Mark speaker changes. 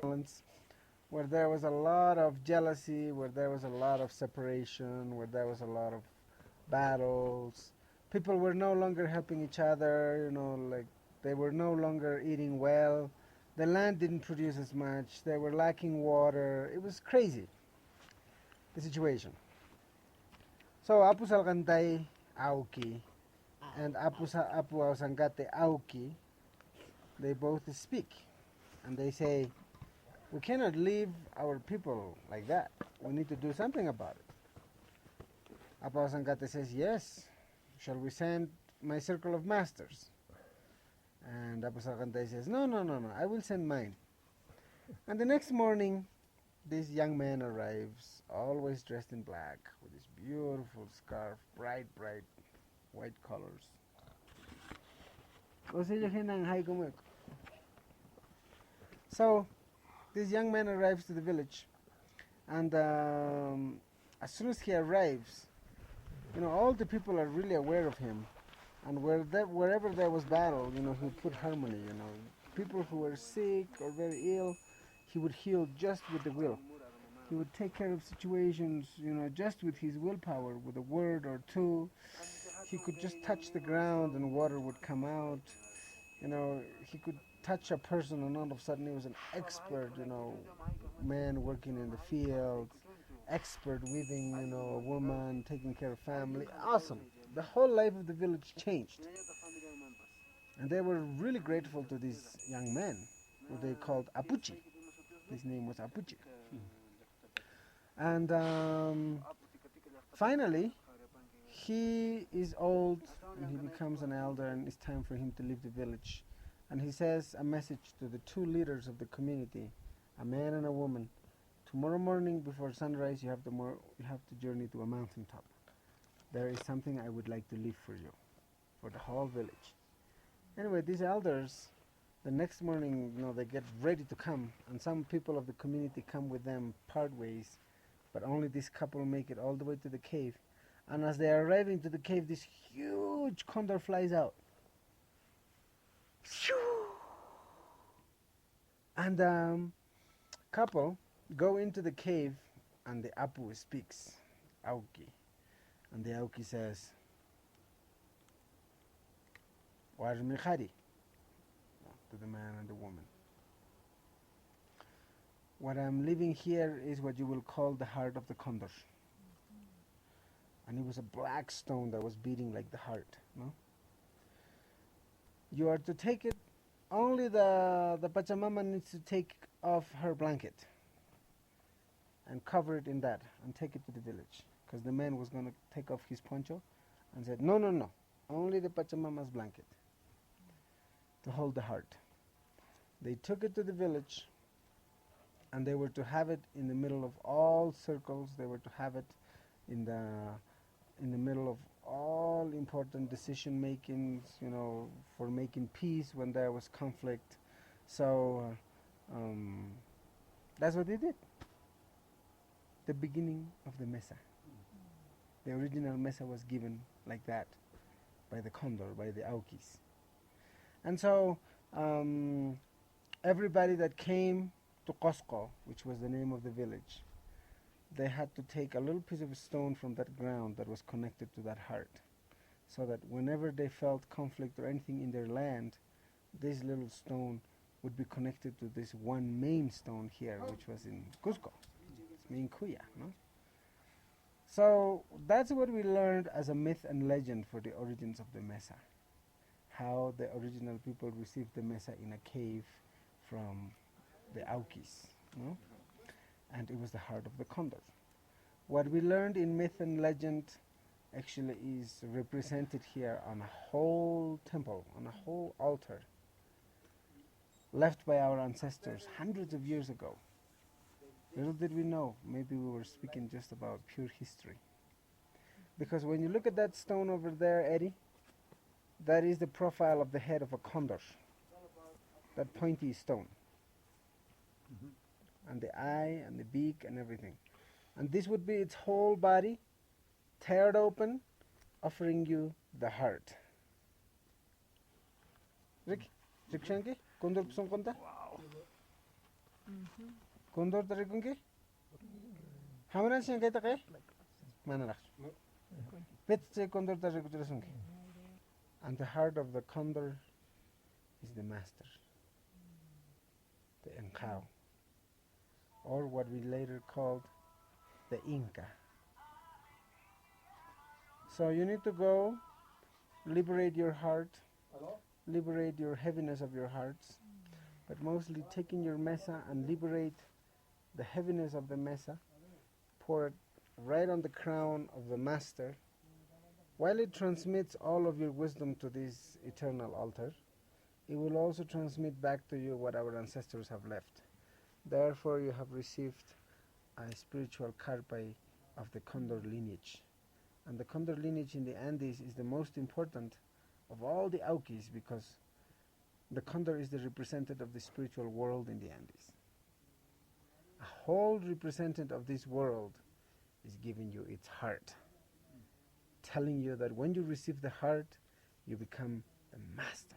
Speaker 1: violence, where there was a lot of jealousy, where there was a lot of separation, where there was a lot of battles. People were no longer helping each other, like they were no longer eating well. The land didn't produce as much. They were lacking water. It was crazy, the situation. So Apu Salgantai Auki and Apu Sangate Auki, they both speak and they say, we cannot leave our people like that. We need to do something about it. Apu Sangate says, yes. Shall we send my circle of masters? And Apu Salgantai says, no, no, no, no. I will send mine. And the next morning, this young man arrives, always dressed in black, with his beautiful scarf, bright, bright white colors. So this young man arrives to the village, and as soon as he arrives, all the people are really aware of him, and wherever there was battle, he would put harmony. People who were sick or very ill, he would heal just with the will. He would take care of situations, just with his willpower, with a word or two. He could just touch the ground and water would come out. He could touch a person and all of a sudden he was an expert, man working in the field, expert weaving, a woman, taking care of family. Awesome. The whole life of the village changed. And they were really grateful to this young man, who they called Apuchi. His name was Apuchi. And finally, he is old and he becomes an elder, and it's time for him to leave the village. And he says a message to the two leaders of the community, a man and a woman. Tomorrow morning before sunrise, you have to journey to a mountaintop. There is something I would like to leave for you, for the whole village. Anyway, these elders, the next morning, they get ready to come, and some people of the community come with them part ways, but only this couple make it all the way to the cave. And as they are arriving to the cave, this huge condor flies out. And couple go into the cave, and the Apu speaks, Auki. And the Auki says, "Where's Mikhari?" To the man and the woman. What I'm leaving here is what you will call the heart of the condor. And it was a black stone that was beating like the heart. No? You are to take it, only the Pachamama needs to take off her blanket and cover it in that and take it to the village. Because the man was going to take off his poncho and said, no, no, no, only the Pachamama's blanket to hold the heart. They took it to the village, and they were to have it in the middle of all circles. They were to have it in the middle of all important decision makings, for making peace when there was conflict. So that's what they did. The beginning of the mesa. The original mesa was given like that by the condor, by the Aukis. And so everybody that came to Cuzco, which was the name of the village, they had to take a little piece of stone from that ground that was connected to that heart, so that whenever they felt conflict or anything in their land, this little stone would be connected to this one main stone here, which was in Cuzco. It's in Cuya, no? So that's what we learned as a myth and legend for the origins of the mesa. How the original people received the mesa in a cave from the Aukis, no? And it was the heart of the condor. What we learned in myth and legend actually is represented here on a whole temple, on a whole altar, left by our ancestors hundreds of years ago. Little did we know, maybe we were speaking just about pure history. Because when you look at that stone over there, Eddie, that is the profile of the head of a condor, that pointy stone. And the eye and the beak and everything. And this would be its whole body, teared open, offering you the heart. Rick? Rick Shanky? Condor Pson Konta? Condor Tarikunki? How many can get a Manalach? Let's Condor Tarikutrasunki. And the heart of the condor is the master, the Encao, or what we later called the Inca. So you need to go, liberate your heart, liberate your heaviness of your hearts, but mostly taking your mesa and liberate the heaviness of the mesa, pour it right on the crown of the master, while it transmits all of your wisdom to this eternal altar. It will also transmit back to you what our ancestors have left. Therefore, you have received a spiritual carpe of the Condor lineage. And the Condor lineage in the Andes is the most important of all the Aukis, because the Condor is the representative of the spiritual world in the Andes. A whole representative of this world is giving you its heart, telling you that when you receive the heart, you become the master.